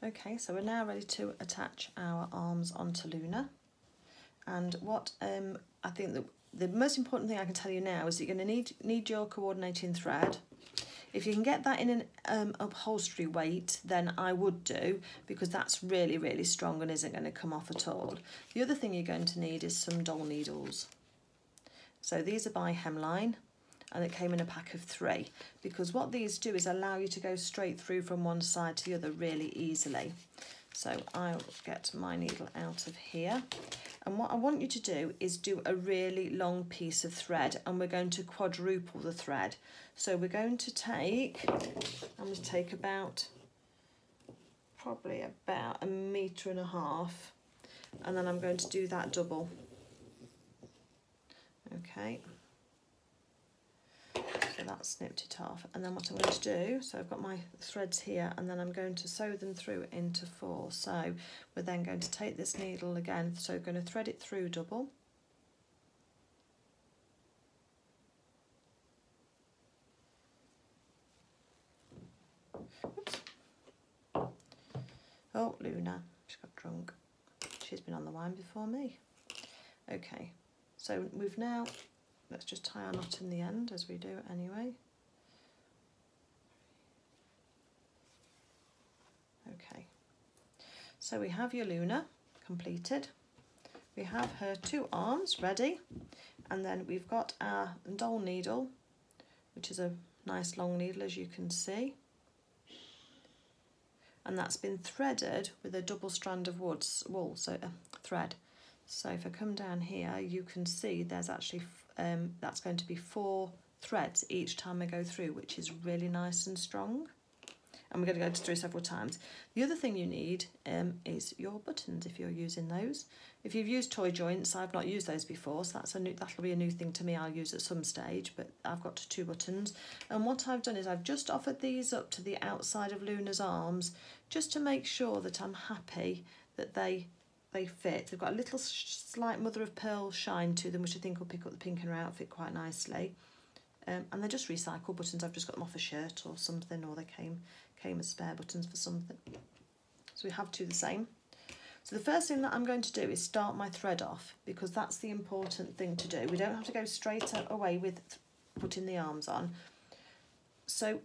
Okay, so we're now ready to attach our arms onto Luna. And what I think the most important thing I can tell you now is that you're going to need your coordinating thread. If you can get that in an upholstery weight, then I would do, because that's really, really strong and isn't going to come off at all. The other thing you're going to need is some doll needles. So these are by Hemline, and it came in a pack of 3, because what these do is allow you to go straight through from one side to the other really easily. So I'll get my needle out of here. And what I want you to do is do a really long piece of thread, and we're going to quadruple the thread. So we're going to take, I'm going to take probably about 1.5 meters, and then I'm going to do that double. Okay. So that's snipped it off, and then what I'm going to do, so I've got my threads here, and then I'm going to sew them through into 4. So we're then going to take this needle again, so we're going to thread it through double. Oops. Oh, Luna, she's got drunk. She's been on the wine before me. Okay, so we've now, let's just tie our knot in the end as we do anyway. Okay, so we have your Luna completed. We have her 2 arms ready, and then we've got our doll needle, which is a nice long needle, as you can see. And that's been threaded with a double strand of wool, so thread. So if I come down here, you can see there's actually, that's going to be 4 threads each time I go through, which is really nice and strong. And we're going to go through several times. The other thing you need is your buttons, if you're using those. If you've used toy joints, I've not used those before, so that'll be a new thing to me. I'll use at some stage, but I've got 2 buttons. And what I've done is I've just offered these up to the outside of Luna's arms, just to make sure that I'm happy that they fit. They've got a little slight mother of pearl shine to them, which I think will pick up the pink in her outfit quite nicely. And they're just recycled buttons. I've just got them off a shirt or something, or they came as spare buttons for something. So we have 2 the same. So the first thing that I'm going to do is start my thread off, because that's the important thing to do. We don't have to go straight away with putting the arms on. So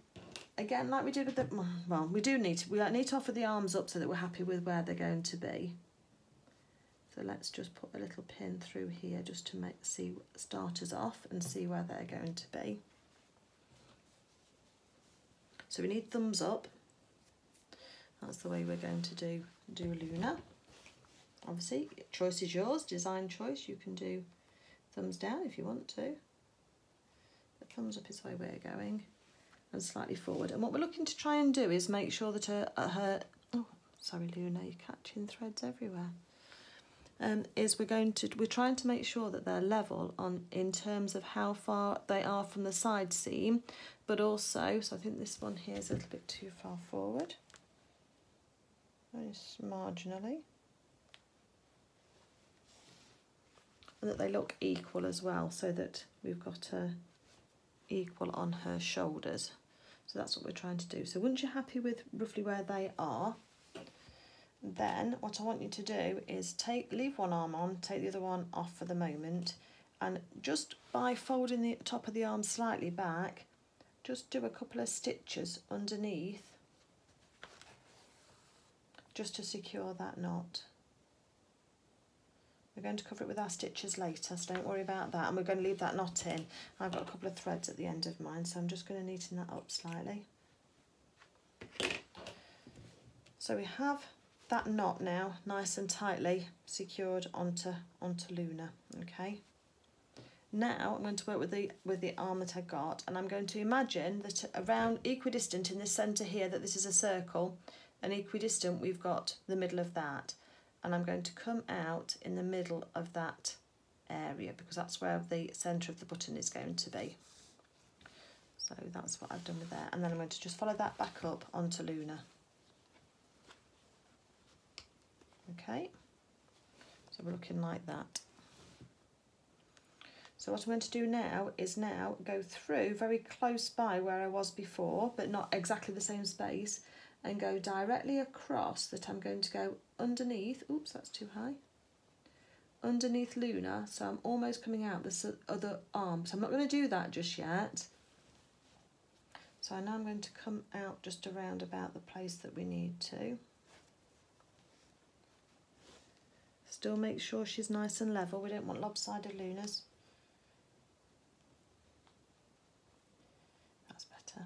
again, like we did with the, well, we need to offer the arms up so that we're happy with where they're going to be. So let's just put a little pin through here just to start us off and see where they're going to be. So we need thumbs up. That's the way we're going to do Luna. Obviously, choice is yours, design choice. You can do thumbs down if you want to. But thumbs up is the way we're going, and slightly forward. And what we're looking to try and do is make sure that her oh, sorry Luna, you're catching threads everywhere. We're trying to make sure that they're level in terms of how far they are from the side seam, but also, so I think this one here is a little bit too far forward, very marginally, and that they look equal as well, so that we've got equal on her shoulders. So that's what we're trying to do. So once you're happy with roughly where they are, then what I want you to do is leave one arm on, take the other one off for the moment, and just by folding the top of the arm slightly back, just do a couple of stitches underneath, just to secure that knot. We're going to cover it with our stitches later, so don't worry about that, and we're going to leave that knot in. I've got a couple of threads at the end of mine, so I'm just going to neaten that up slightly. So we have that knot now nice and tightly secured onto Luna. Okay, now I'm going to work with the arm that I got, and I'm going to imagine that around equidistant in the centre here, that this is a circle, and equidistant we've got the middle of that, and I'm going to come out in the middle of that area, because that's where the centre of the button is going to be. So that's what I've done with there, and then I'm going to just follow that back up onto Luna. Okay, so we're looking like that. So what I'm going to do now is go through very close by where I was before, but not exactly the same space, and go directly across, that I'm going to go underneath, oops, that's too high, underneath Luna, so I'm almost coming out this other arm. So I'm not going to do that just yet. So now I'm going to come out just around about the place that we need to. Still make sure she's nice and level, we don't want lopsided Lunas. That's better.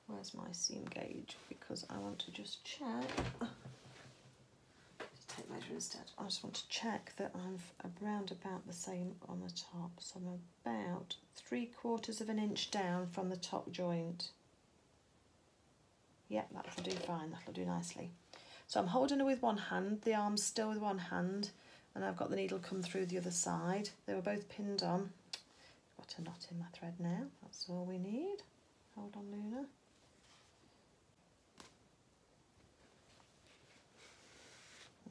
Where's my seam gauge? Because I want to just check. Take measure instead. I just want to check that I'm around about the same on the top. So I'm about 3/4 of an inch down from the top joint. Yep, that'll do fine, that'll do nicely. So I'm holding her with one hand, the arm's still with one hand, and I've got the needle come through the other side. They were both pinned on. Got a knot in my thread now, that's all we need. Hold on, Luna.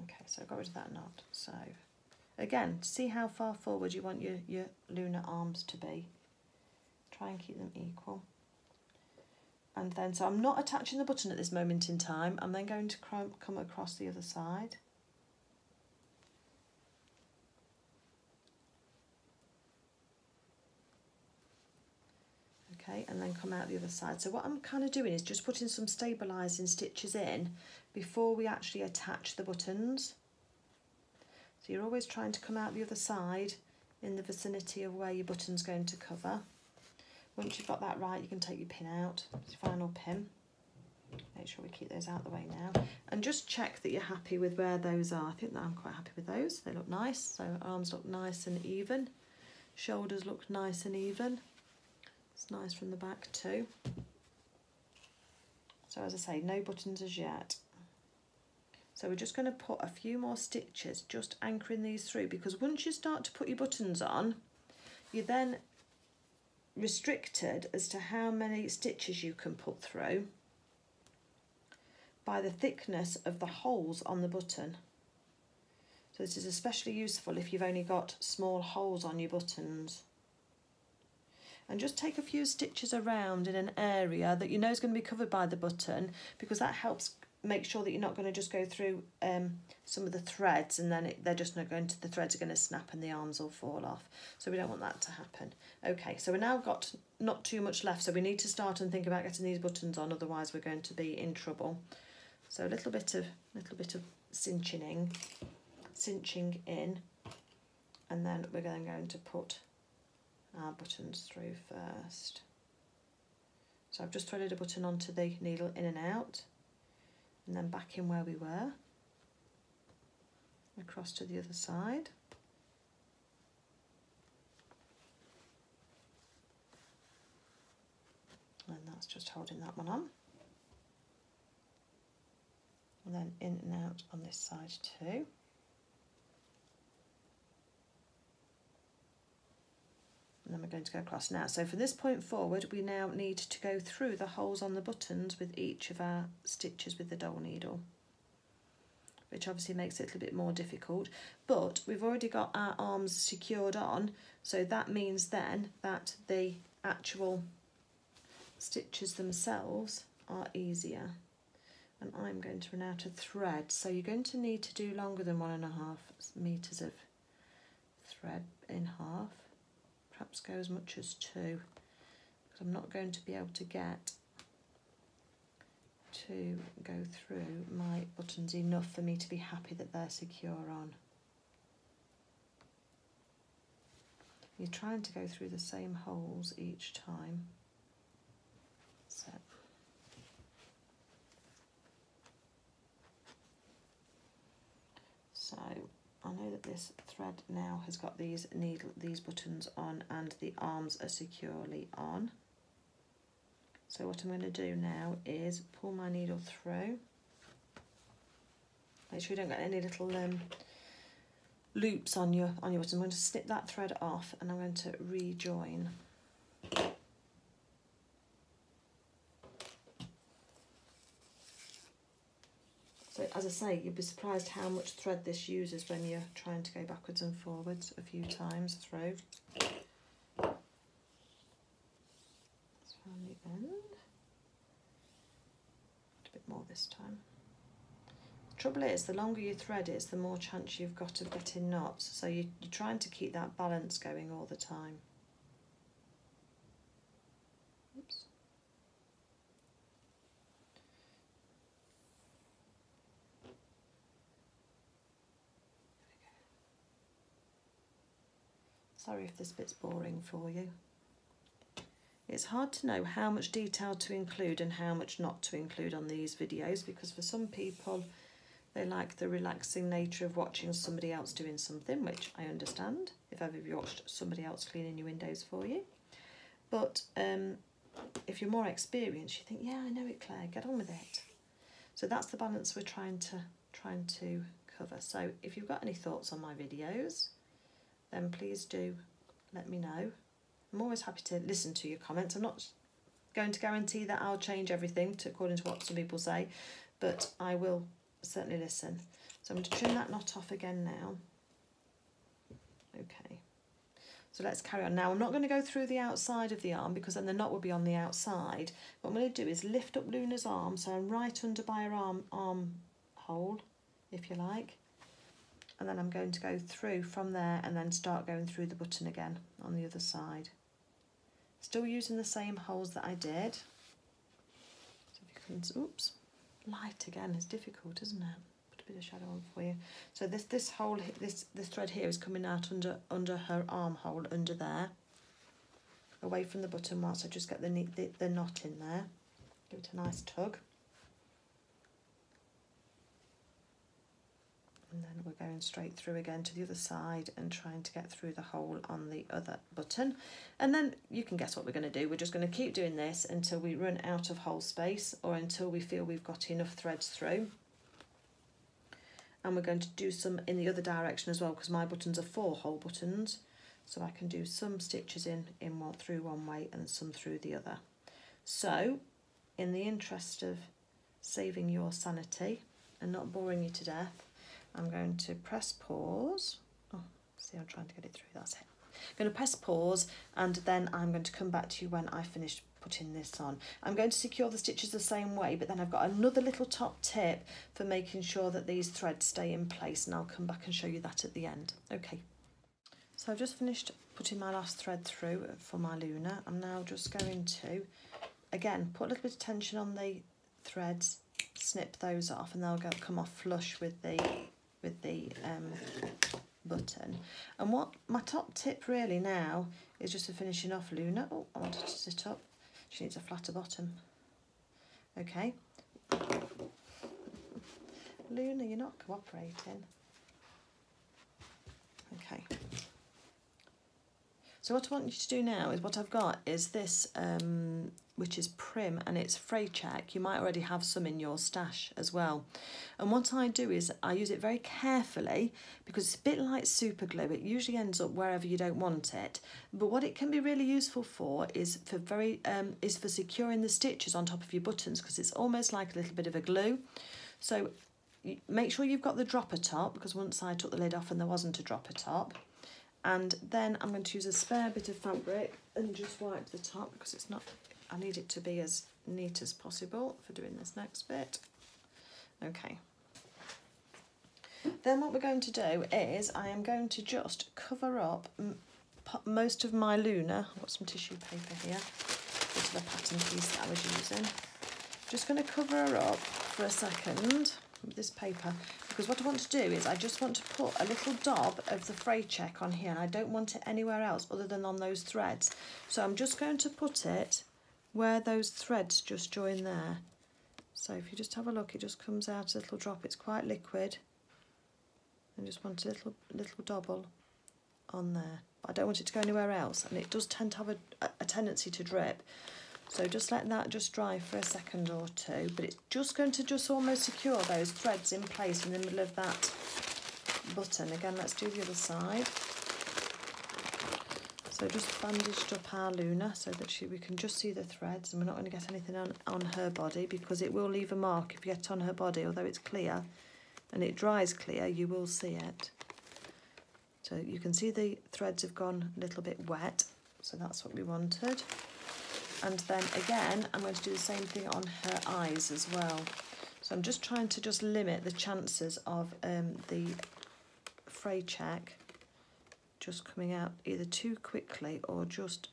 Okay, so I got rid of that knot. So again, see how far forward you want your Luna arms to be. Try and keep them equal. And then, so I'm not attaching the button at this moment in time. I'm then going to come across the other side. Okay, and then come out the other side. So what I'm kind of doing is just putting some stabilising stitches in before we actually attach the buttons. So you're always trying to come out the other side in the vicinity of where your button's going to cover. Once you've got that right, you can take your pin out, your final pin. Make sure we keep those out of the way now. And just check that you're happy with where those are. I think that I'm quite happy with those. They look nice. So arms look nice and even. Shoulders look nice and even. It's nice from the back too. So as I say, no buttons as yet. So we're just going to put a few more stitches, just anchoring these through, because once you start to put your buttons on, you're then restricted as to how many stitches you can put through by the thickness of the holes on the button. So this is especially useful if you've only got small holes on your buttons. And just take a few stitches around in an area that you know is going to be covered by the button, because that helps make sure that you're not going to just go through some of the threads and then they're just not going to, the threads are going to snap and the arms will fall off. So we don't want that to happen. Okay, so we've now got not too much left, so we need to start and think about getting these buttons on, otherwise we're going to be in trouble. So a little bit of cinching in, and then we're going to put our buttons through first. So I've just threaded a button onto the needle in and out, and then back in where we were, across to the other side. And that's just holding that one on. And then in and out on this side too. And then we're going to go across now. So from this point forward, we now need to go through the holes on the buttons with each of our stitches with the dowel needle, which obviously makes it a little bit more difficult, but we've already got our arms secured on, so that means then that the actual stitches themselves are easier. And I'm going to run out of thread, so you're going to need to do longer than 1.5 meters of thread in half. Perhaps go as much as 2, because I'm not going to be able to get to go through my buttons enough for me to be happy that they're secure on. You're trying to go through the same holes each time. So I know that this thread now has got these buttons on and the arms are securely on. So what I'm going to do now is pull my needle through. Make sure you don't get any little loops on your button. I'm going to snip that thread off and I'm going to rejoin. So as I say, you'd be surprised how much thread this uses when you're trying to go backwards and forwards a few times through. Let's find the end. A bit more this time. The trouble is, the longer you thread it, the more chance you've got of getting knots. So you're trying to keep that balance going all the time. Oops. Sorry if this bit's boring for you. It's hard to know how much detail to include and how much not to include on these videos, because for some people they like the relaxing nature of watching somebody else doing something, which I understand if ever you've watched somebody else cleaning your windows for you. But if you're more experienced, you think, yeah, I know it, Claire, get on with it. So that's the balance we're trying to cover. So if you've got any thoughts on my videos, then please do let me know. I'm always happy to listen to your comments. I'm not going to guarantee that I'll change everything according to what some people say, but I will certainly listen. So I'm going to trim that knot off again now. Okay, so let's carry on. Now I'm not going to go through the outside of the arm because then the knot will be on the outside. What I'm going to do is lift up Luna's arm, so I'm right under by her arm hole, if you like. And then I'm going to go through from there and then start going through the button again on the other side. Still using the same holes that I did. So if you can, oops, light again is difficult, isn't it? Put a bit of shadow on for you. So this hole, this thread here is coming out under her armhole, under there, away from the button, whilst I just get the knot in there. Give it a nice tug. And then we're going straight through again to the other side and trying to get through the hole on the other button. And then you can guess what we're going to do. We're just going to keep doing this until we run out of hole space or until we feel we've got enough threads through. And we're going to do some in the other direction as well, because my buttons are 4 hole buttons. So I can do some stitches through one way and some through the other. So in the interest of saving your sanity and not boring you to death, I'm going to press pause. Oh, see, I'm trying to get it through, that's it. I'm going to press pause and then I'm going to come back to you when I finished putting this on. I'm going to secure the stitches the same way, but then I've got another little top tip for making sure that these threads stay in place, and I'll come back and show you that at the end. Okay, so I've just finished putting my last thread through for my Luna. I'm now just going to, again, put a little bit of tension on the threads, snip those off, and they'll come off flush with the button. And what my top tip really now is just for finishing off Luna. Oh, I wanted to sit up. She needs a flatter bottom. Okay. Luna, you're not cooperating. Okay. So what I want you to do now is, what I've got is this, which is Prym, and it's Fray Check. You might already have some in your stash as well. And what I do is I use it very carefully, because it's a bit like super glue. It usually ends up wherever you don't want it. But what it can be really useful for is for securing the stitches on top of your buttons, because it's almost like a little bit of a glue. So make sure you've got the dropper top, because once I took the lid off and there wasn't a dropper top. And then I'm going to use a spare bit of fabric and just wipe the top, because it's not, I need it to be as neat as possible for doing this next bit. Okay. Then what we're going to do is I am going to just cover up most of my Luna. I've got some tissue paper here. This is the pattern piece that I was using. Just going to cover her up for a second with this paper, because what I want to do is I just want to put a little dab of the Fray Check on here, and I don't want it anywhere else other than on those threads. So I'm just going to put it where those threads just join there. So if you just have a look, it just comes out a little drop. It's quite liquid, and just want a little dabble on there. I don't want it to go anywhere else, and it does tend to have a tendency to drip. So just let that just dry for a second or two, but it's just going to just almost secure those threads in place in the middle of that button. Again, let's do the other side. So just bandaged up our Luna so that we can just see the threads, and we're not going to get anything on her body, because it will leave a mark if you get on her body. Although it's clear and it dries clear, you will see it. So you can see the threads have gone a little bit wet, so that's what we wanted. And then again, I'm going to do the same thing on her eyes as well. So I'm just trying to just limit the chances of the Fray Check just coming out either too quickly or just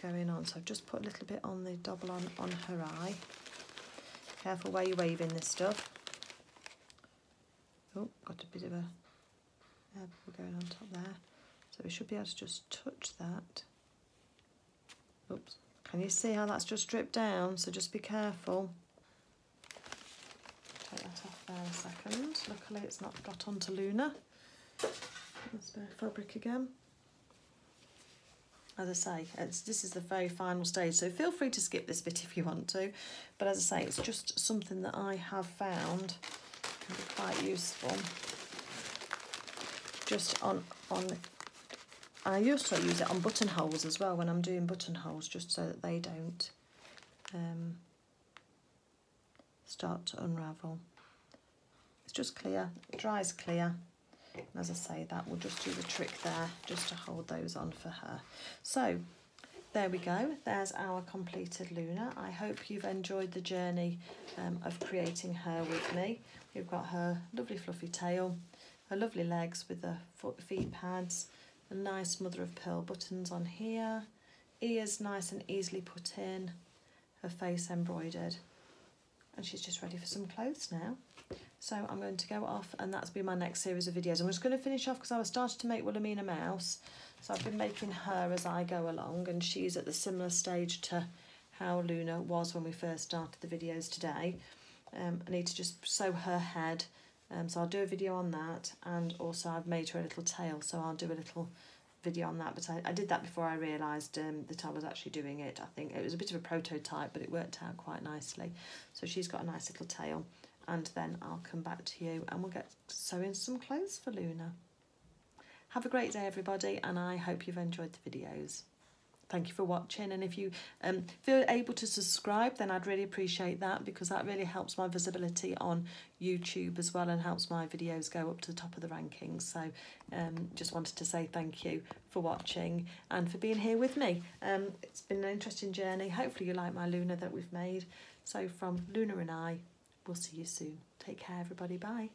going on. So I've just put a little bit on the double on her eye. Careful where you're waving this stuff. Oh, got a bit of a airball going on top there. So we should be able to just touch that. Oops. Can you see how that's just dripped down? So just be careful. Take that off there a second. Luckily it's not got onto Luna. There's the fabric again. As I say, this is the very final stage, so feel free to skip this bit if you want to. But as I say, it's just something that I have found can be quite useful. Just on I also use it on buttonholes as well when I'm doing buttonholes, just so that they don't start to unravel. It's just clear, it dries clear. And as I say, that will just do the trick there, just to hold those on for her. So there we go, there's our completed Luna. I hope you've enjoyed the journey of creating her with me. We've got her lovely fluffy tail, her lovely legs with the feet pads, a nice mother of pearl buttons on here, ears nice and easily put in, her face embroidered, and she's just ready for some clothes now. So I'm going to go off, and that's been my next series of videos. I'm just going to finish off because I was starting to make Wilhelmina Mouse, so I've been making her as I go along, and she's at the similar stage to how Luna was when we first started the videos today. I need to just sew her head, so I'll do a video on that, and also I've made her a little tail, so I'll do a little video on that. But I did that before I realised that I was actually doing it. I think it was a bit of a prototype, but it worked out quite nicely. So she's got a nice little tail, and then I'll come back to you and we'll get sewing some clothes for Luna. Have a great day everybody, and I hope you've enjoyed the videos. Thank you for watching, and if you feel able to subscribe, then I'd really appreciate that, because that really helps my visibility on YouTube as well, and helps my videos go up to the top of the rankings. So just wanted to say thank you for watching and for being here with me. It's been an interesting journey. Hopefully you like my Luna that we've made. So from Luna and I, we'll see you soon. Take care everybody, bye.